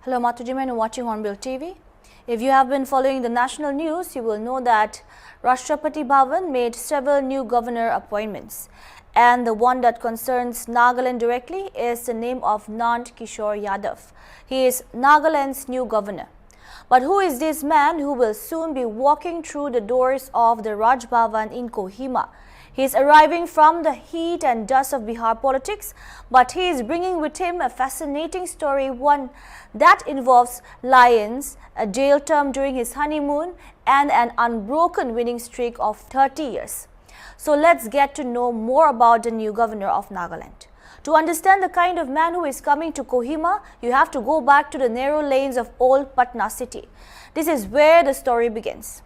Hello, Matujiman, and watching Hornbill TV. If you have been following the national news, you will know that Rashtrapati Bhavan made several new governor appointments. And the one that concerns Nagaland directly is the name of Nand Kishore Yadav. He is Nagaland's new governor. But who is this man who will soon be walking through the doors of the Raj Bhavan in Kohima? He is arriving from the heat and dust of Bihar politics, but he is bringing with him a fascinating story, one that involves lions, a jail term during his honeymoon, and an unbroken winning streak of 30 years. So let's get to know more about the new governor of Nagaland. To understand the kind of man who is coming to Kohima, you have to go back to the narrow lanes of old Patna city. This is where the story begins.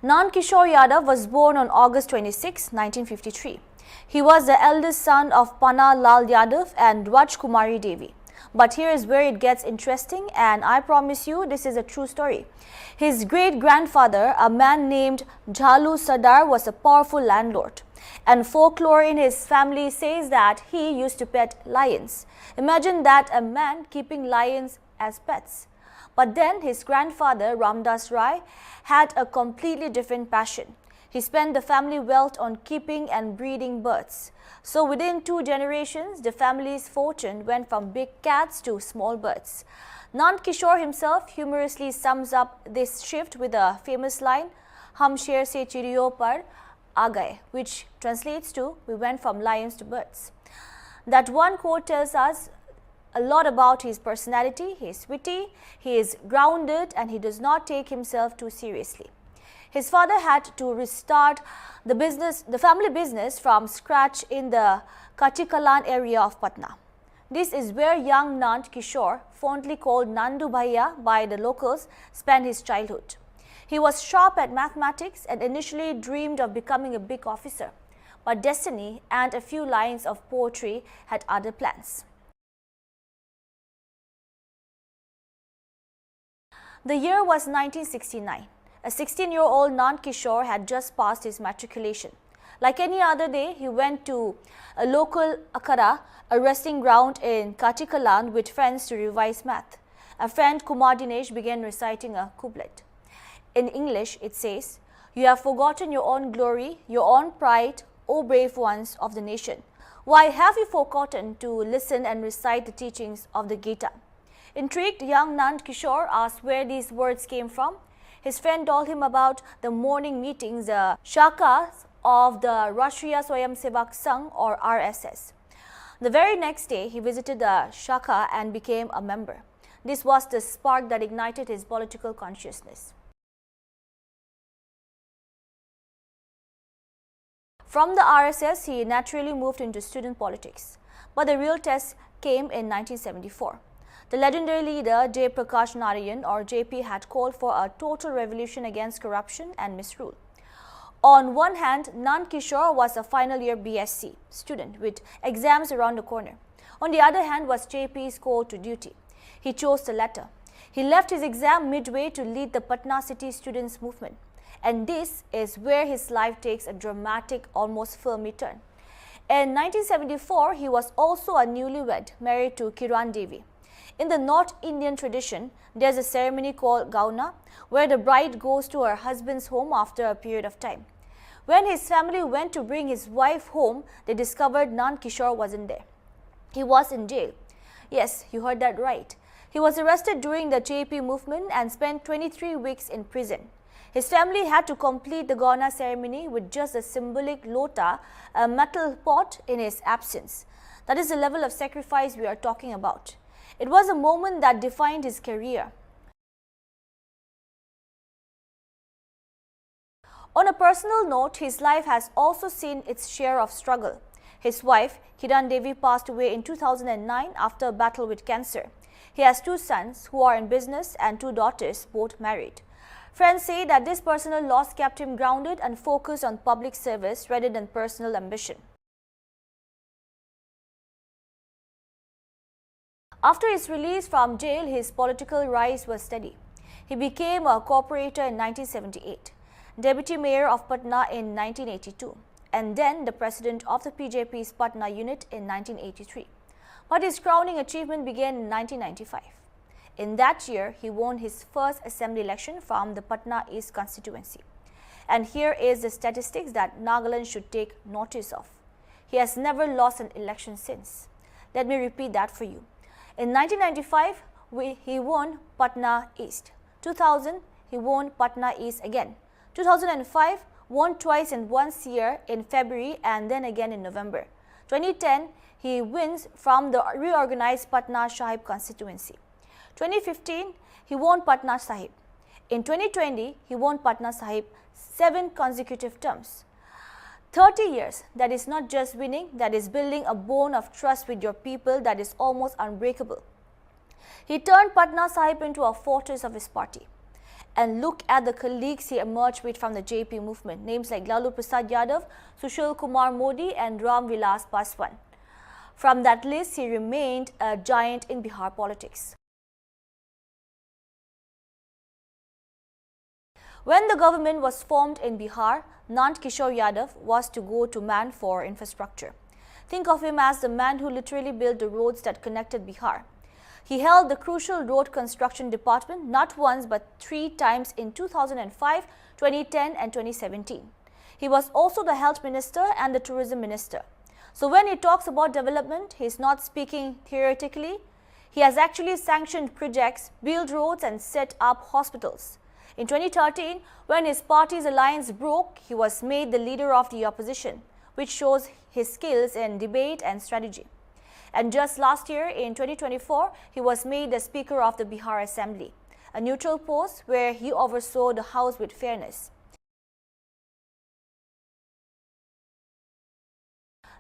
Nand Kishore Yadav was born on August 26, 1953. He was the eldest son of Pana Lal Yadav and Raj Kumari Devi. But here is where it gets interesting, and I promise you this is a true story. His great-grandfather, a man named Jhalu Sardar, was a powerful landlord. And folklore in his family says that he used to pet lions. Imagine that, a man keeping lions as pets. But then his grandfather, Ramdas Rai, had a completely different passion. He spent the family wealth on keeping and breeding birds. So within 2 generations, the family's fortune went from big cats to small birds. Nand Kishore himself humorously sums up this shift with a famous line, "Hum sher se chiriyo par aa gaye," which translates to, "We went from lions to birds." That one quote tells us a lot about his personality. He is witty, he is grounded, and he does not take himself too seriously. His father had to restart the family business from scratch in the Kachikalan area of Patna. This is where young Nand Kishore, fondly called Nandu Bhaiya by the locals, spent his childhood. He was sharp at mathematics and initially dreamed of becoming a big officer. But destiny and a few lines of poetry had other plans. The year was 1969. A 16-year-old Nand Kishore had just passed his matriculation. Like any other day, he went to a local akhara, a resting ground in Kachikalan, with friends to revise math. A friend, Kumar Dinesh, began reciting a couplet. In English, it says, "You have forgotten your own glory, your own pride, O brave ones of the nation. Why have you forgotten to listen and recite the teachings of the Gita?" Intrigued, young Nand Kishore asked where these words came from. His friend told him about the morning meetings, the shakas of the Rashtriya Swayamsevak Sangh, or RSS. The very next day, he visited the shaka and became a member. This was the spark that ignited his political consciousness. From the RSS, he naturally moved into student politics. But the real test came in 1974. The legendary leader J. Prakash Narayan, or JP, had called for a total revolution against corruption and misrule. On one hand, Nand Kishore was a final year BSc student with exams around the corner. On the other hand was JP's call to duty. He chose the latter. He left his exam midway to lead the Patna city students movement. And this is where his life takes a dramatic, almost filmy turn. In 1974, he was also a newlywed, married to Kiran Devi. In the North Indian tradition, there's a ceremony called Gauna, where the bride goes to her husband's home after a period of time. When his family went to bring his wife home, they discovered Nand Kishore wasn't there. He was in jail. Yes, you heard that right. He was arrested during the JP movement and spent 23 weeks in prison. His family had to complete the Gauna ceremony with just a symbolic lota, a metal pot, in his absence. That is the level of sacrifice we are talking about. It was a moment that defined his career. On a personal note, his life has also seen its share of struggle. His wife, Kiran Devi, passed away in 2009 after a battle with cancer. He has 2 sons who are in business and 2 daughters, both married. Friends say that this personal loss kept him grounded and focused on public service rather than personal ambition. After his release from jail, his political rise was steady. He became a corporator in 1978, deputy mayor of Patna in 1982, and then the president of the PJP's Patna unit in 1983. But his crowning achievement began in 1995. In that year, he won his first assembly election from the Patna East constituency. And here is the statistics that Nagaland should take notice of. He has never lost an election since. Let me repeat that for you. In 1995, he won Patna East. 2000, he won Patna East again. 2005, won twice in once year in February and then again in November. 2010, he wins from the reorganized Patna Sahib constituency. 2015, he won Patna Sahib. In 2020, he won Patna Sahib 7 consecutive terms. 30 years, that is not just winning, that is building a bond of trust with your people that is almost unbreakable. He turned Patna Sahib into a fortress of his party. And look at the colleagues he emerged with from the JP movement, names like Lalu Prasad Yadav, Sushil Kumar Modi and Ram Vilas Paswan. From that list, he remained a giant in Bihar politics. When the government was formed in Bihar, Nand Kishore Yadav was to go to man for infrastructure. Think of him as the man who literally built the roads that connected Bihar. He held the crucial road construction department not once but 3 times in 2005, 2010 and 2017. He was also the health minister and the tourism minister. So when he talks about development, he is not speaking theoretically. He has actually sanctioned projects, built roads and set up hospitals. In 2013, when his party's alliance broke, he was made the leader of the opposition, which shows his skills in debate and strategy. And just last year, in 2024, he was made the Speaker of the Bihar Assembly, a neutral post where he oversaw the House with fairness.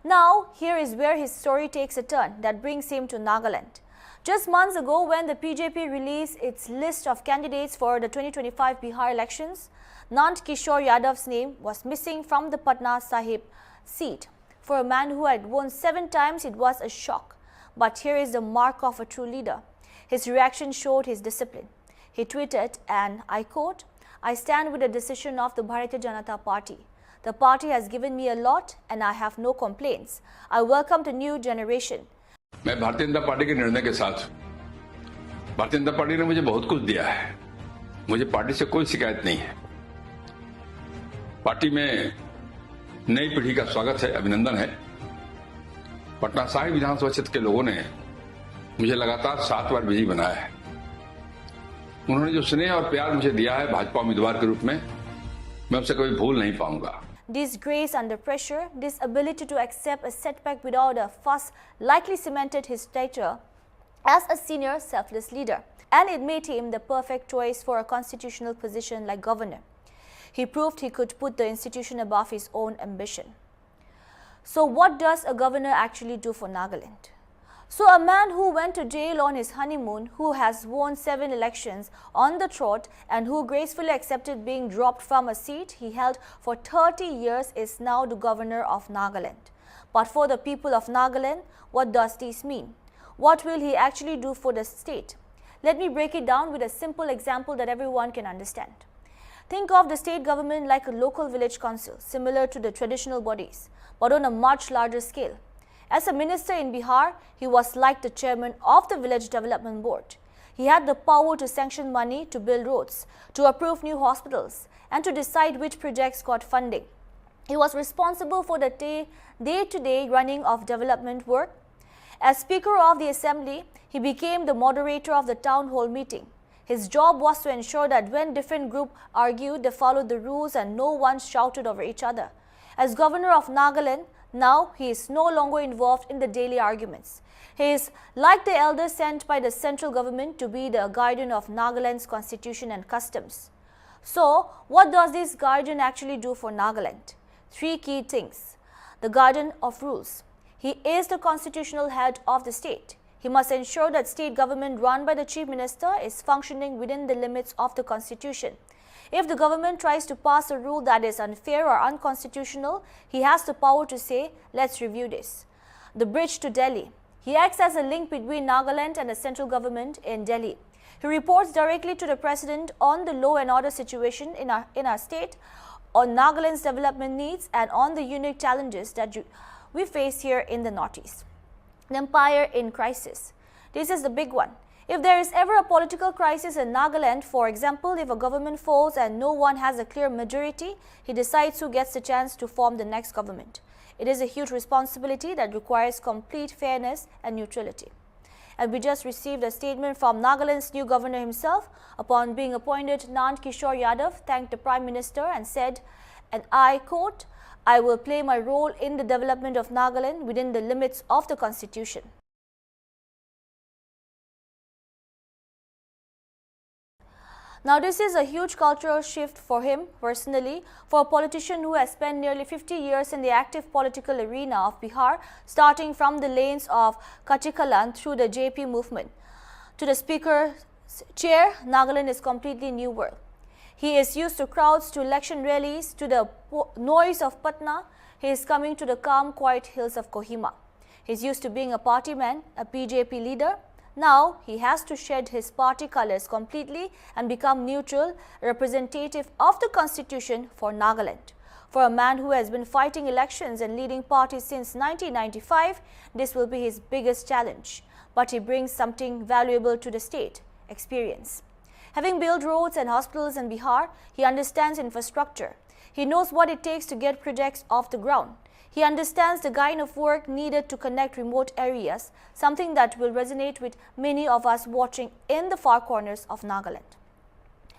Now, here is where his story takes a turn that brings him to Nagaland. Just months ago, when the BJP released its list of candidates for the 2025 Bihar elections, Nand Kishore Yadav's name was missing from the Patna Sahib seat. For a man who had won 7 times, it was a shock. But here is the mark of a true leader. His reaction showed his discipline. He tweeted, and I quote, "I stand with the decision of the Bharatiya Janata Party. The party has given me a lot and I have no complaints. I welcome the new generation." मैं Bharatiya Janata party के निर्णय के साथ हूं। Bharatiya Janata party ने मुझे बहुत कुछ दिया है। मुझे पार्टी से कोई शिकायत नहीं है। पार्टी में नई पीढ़ी का स्वागत है, अभिनंदन है। पटना साहिब विधानसभा क्षेत्र के लोगों ने मुझे लगातार 7 बार विजयी बनाया है। उन्होंने जो स्नेह और प्यार मुझे दिया है भाजपा उम्मीदवार के रूप में, मैं उसे कभी भूल नहीं पाऊंगा। This grace under pressure, this ability to accept a setback without a fuss likely cemented his stature as a senior, selfless leader. And it made him the perfect choice for a constitutional position like governor. He proved he could put the institution above his own ambition. So what does a governor actually do for Nagaland? So a man who went to jail on his honeymoon, who has won 7 elections on the trot and who gracefully accepted being dropped from a seat he held for 30 years is now the governor of Nagaland. But for the people of Nagaland, what does this mean? What will he actually do for the state? Let me break it down with a simple example that everyone can understand. Think of the state government like a local village council, similar to the traditional bodies, but on a much larger scale. As a minister in Bihar, he was like the chairman of the village development board. He had the power to sanction money to build roads, to approve new hospitals, and to decide which projects got funding. He was responsible for the day-to-day running of development work. As Speaker of the Assembly, he became the moderator of the town hall meeting. His job was to ensure that when different groups argued, they followed the rules and no one shouted over each other. As governor of Nagaland, now he is no longer involved in the daily arguments. He is like the elder sent by the central government to be the guardian of Nagaland's constitution and customs. So, what does this guardian actually do for Nagaland? 3 key things. The guardian of rules. He is the constitutional head of the state. He must ensure that state government run by the chief minister is functioning within the limits of the constitution. If the government tries to pass a rule that is unfair or unconstitutional, he has the power to say, let's review this. The bridge to Delhi. He acts as a link between Nagaland and the central government in Delhi. He reports directly to the president on the law and order situation in our state, on Nagaland's development needs, and on the unique challenges that we face here in the Northeast. An empire in crisis. This is the big one. If there is ever a political crisis in Nagaland, for example, if a government falls and no one has a clear majority, he decides who gets the chance to form the next government. It is a huge responsibility that requires complete fairness and neutrality. And we just received a statement from Nagaland's new governor himself. Upon being appointed, Nand Kishore Yadav thanked the Prime Minister and said, and I quote, "I will play my role in the development of Nagaland within the limits of the Constitution." Now, this is a huge cultural shift for him personally, for a politician who has spent nearly 50 years in the active political arena of Bihar, starting from the lanes of Kachikaland through the JP movement. To the Speaker's chair, Nagaland is completely new world. He is used to crowds, to election rallies, to the noise of Patna. He is coming to the calm, quiet hills of Kohima. He is used to being a party man, a BJP leader. Now, he has to shed his party colors completely and become neutral, representative of the Constitution for Nagaland. For a man who has been fighting elections and leading parties since 1995, this will be his biggest challenge. But he brings something valuable to the state: experience. Having built roads and hospitals in Bihar, he understands infrastructure. He knows what it takes to get projects off the ground. He understands the kind of work needed to connect remote areas, something that will resonate with many of us watching in the far corners of Nagaland.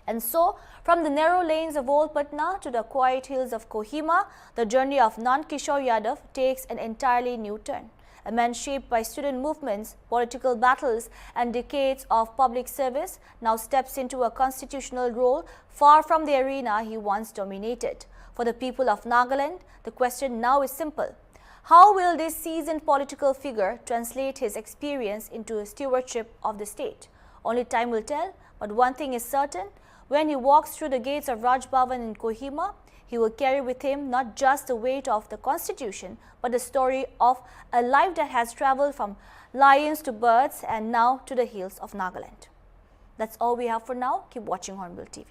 And so, from the narrow lanes of old Patna to the quiet hills of Kohima, the journey of Nand Kishore Yadav takes an entirely new turn. A man shaped by student movements, political battles, and decades of public service now steps into a constitutional role far from the arena he once dominated. For the people of Nagaland, the question now is simple. How will this seasoned political figure translate his experience into a stewardship of the state? Only time will tell, but one thing is certain. When he walks through the gates of Raj Bhavan in Kohima, he will carry with him not just the weight of the Constitution, but the story of a life that has traveled from lions to birds and now to the hills of Nagaland. That's all we have for now. Keep watching Hornbill TV.